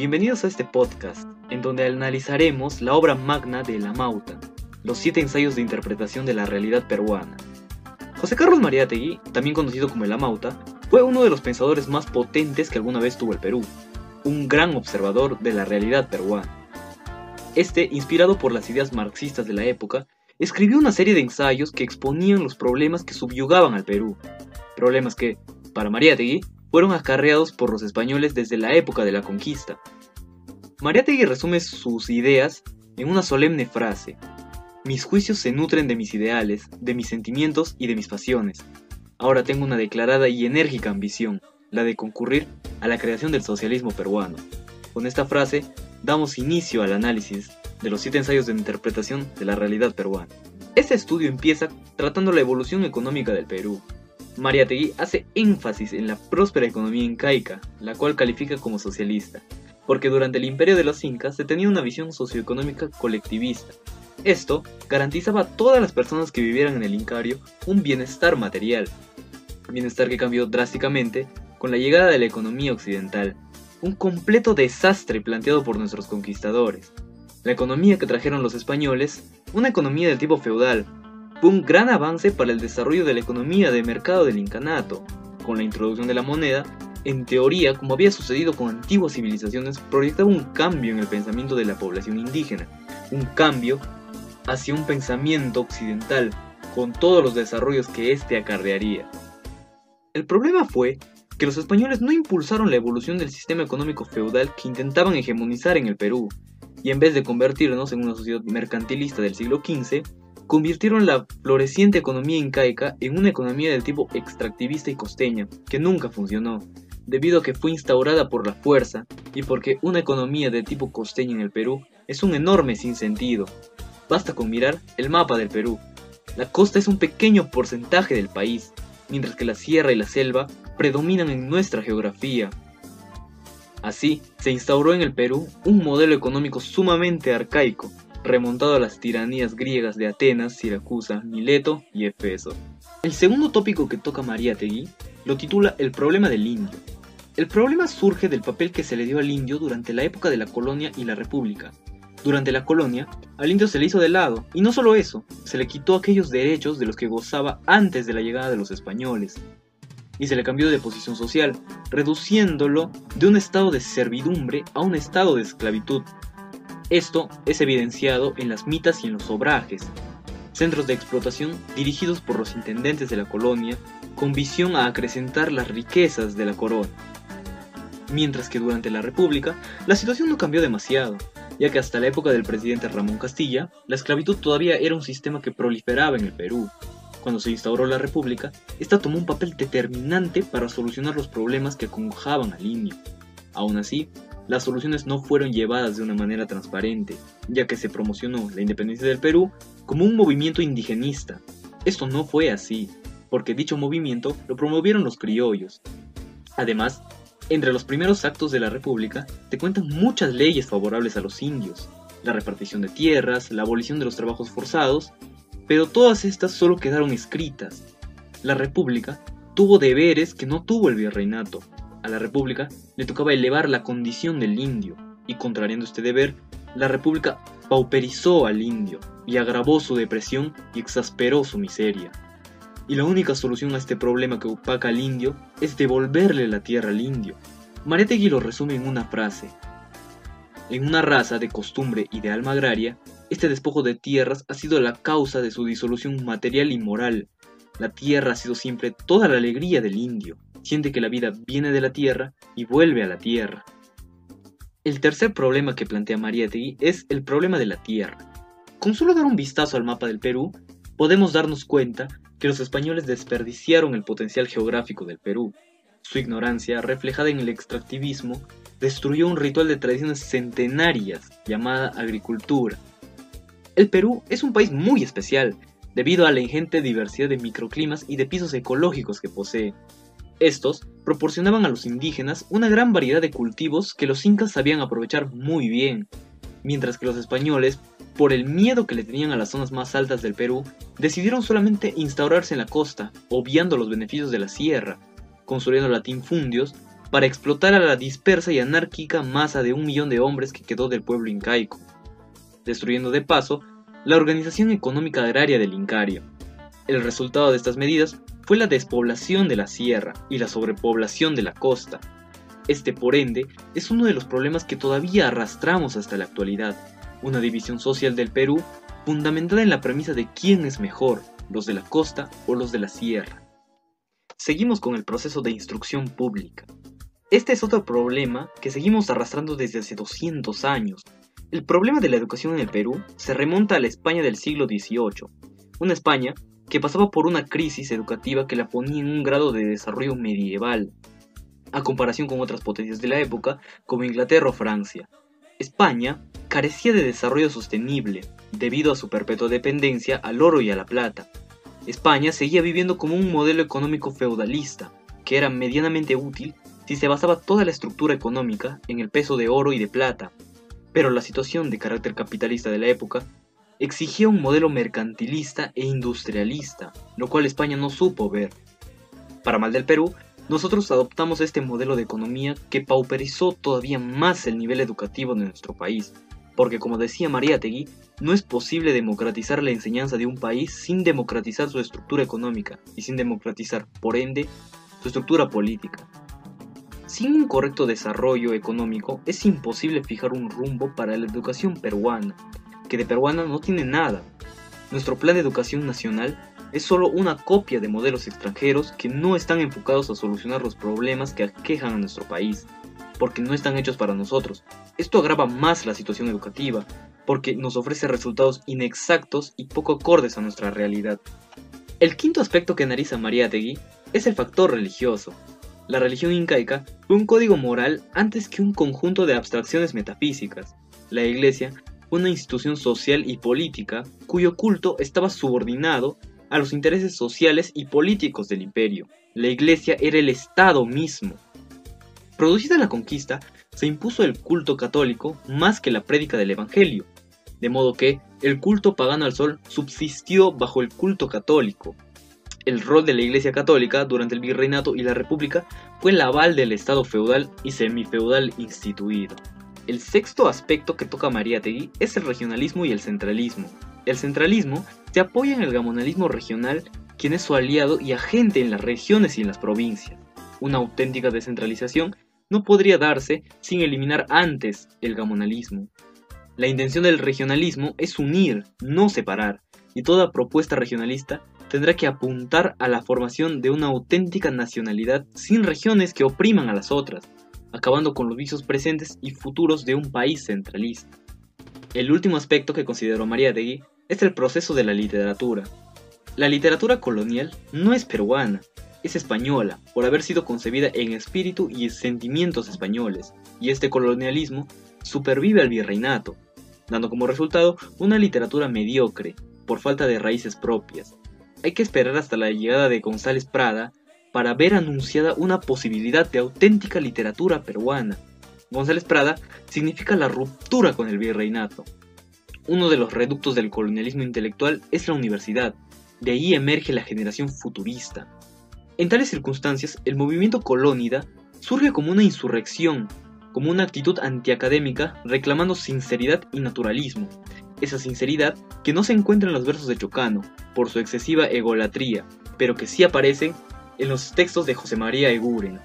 Bienvenidos a este podcast, en donde analizaremos la obra magna de La Mauta, los 7 ensayos de interpretación de la realidad peruana. José Carlos Mariátegui, también conocido como el Amauta, fue uno de los pensadores más potentes que alguna vez tuvo el Perú, un gran observador de la realidad peruana. Este, inspirado por las ideas marxistas de la época, escribió una serie de ensayos que exponían los problemas que subyugaban al Perú, problemas que, para Mariátegui, fueron acarreados por los españoles desde la época de la conquista. Mariátegui resume sus ideas en una solemne frase: mis juicios se nutren de mis ideales, de mis sentimientos y de mis pasiones. Ahora tengo una declarada y enérgica ambición, la de concurrir a la creación del socialismo peruano. Con esta frase, damos inicio al análisis de los 7 ensayos de interpretación de la realidad peruana. Este estudio empieza tratando la evolución económica del Perú. Mariátegui hace énfasis en la próspera economía incaica, la cual califica como socialista, porque durante el imperio de los incas se tenía una visión socioeconómica colectivista. Esto garantizaba a todas las personas que vivieran en el Incario un bienestar material, bienestar que cambió drásticamente con la llegada de la economía occidental, un completo desastre planteado por nuestros conquistadores. La economía que trajeron los españoles, una economía del tipo feudal, fue un gran avance para el desarrollo de la economía de mercado del incanato. Con la introducción de la moneda, en teoría, como había sucedido con antiguas civilizaciones, proyectaba un cambio en el pensamiento de la población indígena, un cambio hacia un pensamiento occidental, con todos los desarrollos que éste acarrearía. El problema fue que los españoles no impulsaron la evolución del sistema económico feudal que intentaban hegemonizar en el Perú, y en vez de convertirnos en una sociedad mercantilista del siglo XV, convirtieron la floreciente economía incaica en una economía del tipo extractivista y costeña, que nunca funcionó, debido a que fue instaurada por la fuerza y porque una economía de tipo costeño en el Perú es un enorme sinsentido. Basta con mirar el mapa del Perú. La costa es un pequeño porcentaje del país, mientras que la sierra y la selva predominan en nuestra geografía. Así, se instauró en el Perú un modelo económico sumamente arcaico, remontado a las tiranías griegas de Atenas, Siracusa, Mileto y Éfeso. El segundo tópico que toca Mariátegui lo titula El problema del indio. El problema surge del papel que se le dio al indio durante la época de la colonia y la república. Durante la colonia, al indio se le hizo de lado, y no solo eso, se le quitó aquellos derechos de los que gozaba antes de la llegada de los españoles, y se le cambió de posición social, reduciéndolo de un estado de servidumbre a un estado de esclavitud. Esto es evidenciado en las mitas y en los obrajes, centros de explotación dirigidos por los intendentes de la colonia con visión a acrecentar las riquezas de la corona. Mientras que durante la República, la situación no cambió demasiado, ya que hasta la época del presidente Ramón Castilla, la esclavitud todavía era un sistema que proliferaba en el Perú. Cuando se instauró la República, esta tomó un papel determinante para solucionar los problemas que acongojaban al indio. Aún así, las soluciones no fueron llevadas de una manera transparente, ya que se promocionó la independencia del Perú como un movimiento indigenista. Esto no fue así, porque dicho movimiento lo promovieron los criollos. Además, entre los primeros actos de la República te cuentan muchas leyes favorables a los indios, la repartición de tierras, la abolición de los trabajos forzados, pero todas estas solo quedaron escritas. La República tuvo deberes que no tuvo el virreinato. A la República le tocaba elevar la condición del indio, y contrariando este deber, la República pauperizó al indio, y agravó su depresión y exasperó su miseria. Y la única solución a este problema que opaca al indio es devolverle la tierra al indio. Mariátegui lo resume en una frase: en una raza de costumbre y de alma agraria, este despojo de tierras ha sido la causa de su disolución material y moral. La tierra ha sido siempre toda la alegría del indio. Siente que la vida viene de la tierra y vuelve a la tierra. El tercer problema que plantea Mariátegui es el problema de la tierra. Con solo dar un vistazo al mapa del Perú, podemos darnos cuenta que los españoles desperdiciaron el potencial geográfico del Perú. Su ignorancia, reflejada en el extractivismo, destruyó un ritual de tradiciones centenarias llamada agricultura. El Perú es un país muy especial, debido a la ingente diversidad de microclimas y de pisos ecológicos que posee. Estos proporcionaban a los indígenas una gran variedad de cultivos que los incas sabían aprovechar muy bien, mientras que los españoles, por el miedo que le tenían a las zonas más altas del Perú, decidieron solamente instaurarse en la costa, obviando los beneficios de la sierra, construyendo latifundios para explotar a la dispersa y anárquica masa de 1 millón de hombres que quedó del pueblo incaico, destruyendo de paso la organización económica agraria del Incario. El resultado de estas medidas fue la despoblación de la sierra y la sobrepoblación de la costa. Este, por ende, es uno de los problemas que todavía arrastramos hasta la actualidad, una división social del Perú fundamentada en la premisa de quién es mejor, los de la costa o los de la sierra. Seguimos con el proceso de instrucción pública. Este es otro problema que seguimos arrastrando desde hace 200 años. El problema de la educación en el Perú se remonta a la España del siglo XVIII, una España que pasaba por una crisis educativa que la ponía en un grado de desarrollo medieval, a comparación con otras potencias de la época como Inglaterra o Francia. España carecía de desarrollo sostenible debido a su perpetua dependencia al oro y a la plata. España seguía viviendo como un modelo económico feudalista, que era medianamente útil si se basaba toda la estructura económica en el peso de oro y de plata, pero la situación de carácter capitalista de la época exigía un modelo mercantilista e industrialista, lo cual España no supo ver. Para mal del Perú, nosotros adoptamos este modelo de economía que pauperizó todavía más el nivel educativo de nuestro país, porque como decía Mariátegui, no es posible democratizar la enseñanza de un país sin democratizar su estructura económica y sin democratizar, por ende, su estructura política. Sin un correcto desarrollo económico es imposible fijar un rumbo para la educación peruana, que de peruana no tiene nada. Nuestro plan de educación nacional es solo una copia de modelos extranjeros que no están enfocados a solucionar los problemas que aquejan a nuestro país, porque no están hechos para nosotros. Esto agrava más la situación educativa, porque nos ofrece resultados inexactos y poco acordes a nuestra realidad. El quinto aspecto que analiza Mariátegui es el factor religioso. La religión incaica fue un código moral antes que un conjunto de abstracciones metafísicas. La iglesia fue una institución social y política cuyo culto estaba subordinado a los intereses sociales y políticos del imperio. La iglesia era el Estado mismo. Producida la conquista, se impuso el culto católico más que la prédica del evangelio, de modo que el culto pagano al sol subsistió bajo el culto católico. El rol de la Iglesia católica durante el virreinato y la república fue el aval del Estado feudal y semifeudal instituido. El sexto aspecto que toca Mariátegui es el regionalismo y el centralismo. El centralismo se apoya en el gamonalismo regional, quien es su aliado y agente en las regiones y en las provincias. Una auténtica descentralización no podría darse sin eliminar antes el gamonalismo. La intención del regionalismo es unir, no separar, y toda propuesta regionalista tendrá que apuntar a la formación de una auténtica nacionalidad sin regiones que opriman a las otras, acabando con los vicios presentes y futuros de un país centralista. El último aspecto que consideró Mariátegui es el proceso de la literatura. La literatura colonial no es peruana, es española, por haber sido concebida en espíritu y sentimientos españoles, y este colonialismo supervive al virreinato, dando como resultado una literatura mediocre, por falta de raíces propias. Hay que esperar hasta la llegada de González Prada para ver anunciada una posibilidad de auténtica literatura peruana. González Prada significa la ruptura con el virreinato. Uno de los reductos del colonialismo intelectual es la universidad, de ahí emerge la generación futurista. En tales circunstancias, el movimiento colónida surge como una insurrección, como una actitud antiacadémica reclamando sinceridad y naturalismo. Esa sinceridad que no se encuentra en los versos de Chocano, por su excesiva egolatría, pero que sí aparecen en los textos de José María Eguren.